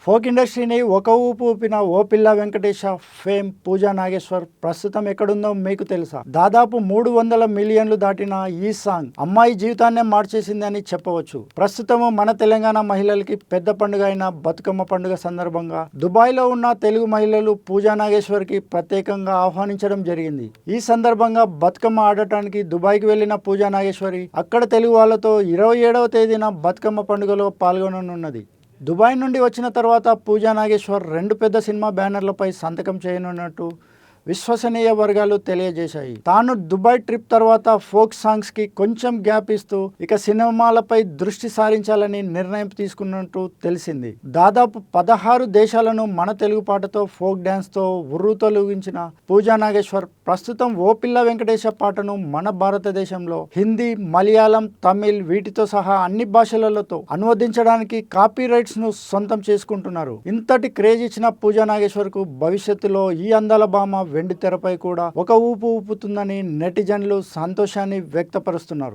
Folk ఇండస్ట్రీని ఒక ఊపు ఊపిన ఓ పిల్ల వెంకటేష ఫేమ్ పూజా నాగేశ్వర్ ప్రస్తుతం ఎక్కడుందో మీకు తెలుసా? దాదాపు 300 మిలియన్లు దాటిన ఈ సాంగ్ అమ్మాయి జీవితాన్నే మార్చేసింది అని చెప్పవచ్చు. ప్రస్తుతం మన తెలంగాణ మహిళలకి పెద్ద పండుగ అయిన బతుకమ్మ పండుగ సందర్భంగా దుబాయ్లో ఉన్న తెలుగు మహిళలు పూజా నాగేశ్వర్కి ప్రత్యేకంగా ఆహ్వానించడం జరిగింది. ఈ సందర్భంగా బతుకమ్మ ఆడటానికి దుబాయ్కి వెళ్లిన పూజా నాగేశ్వరి అక్కడ తెలుగు వాళ్ళతో 27వ తేదీన బతుకమ్మ పండుగలో పాల్గొననున్నది. దుబాయ్ నుండి వచ్చిన తర్వాత పూజా నాగేశ్వర్ 2 పెద్ద సినిమా బ్యానర్లపై సంతకం చేయనున్నట్టు విశ్వసనీయ వర్గాలు తెలియజేశాయి. తాను దుబాయ్ ట్రిప్ తర్వాత ఫోక్ సాంగ్స్కి కొంచెం గ్యాప్ ఇస్తూ ఇక సినిమాలపై దృష్టి సారించాలని నిర్ణయం తీసుకున్నట్టు తెలిసింది. దాదాపు 16 దేశాలను మన తెలుగు పాటతో ఫోక్ డ్యాన్స్తో ఉర్రూతలూగించిన పూజా నాగేశ్వర్ ప్రస్తుతం ఓ పిల్ల వెంకటేశ పాటను మన భారతదేశంలో హిందీ, మలయాళం, తమిళ్ వీటితో సహా అన్ని భాషలతో అనువదించడానికి కాపీ రైట్స్ ను సొంతం చేసుకుంటున్నారు. ఇంతటి క్రేజ్ ఇచ్చిన పూజా నాగేశ్వర్ కు భవిష్యత్తులో ఈ అందాల భామ వెండి తెరపై కూడా ఒక ఊపు ఊపుతుందని నెటిజన్లు సంతోషాన్ని వ్యక్తపరుస్తున్నారు.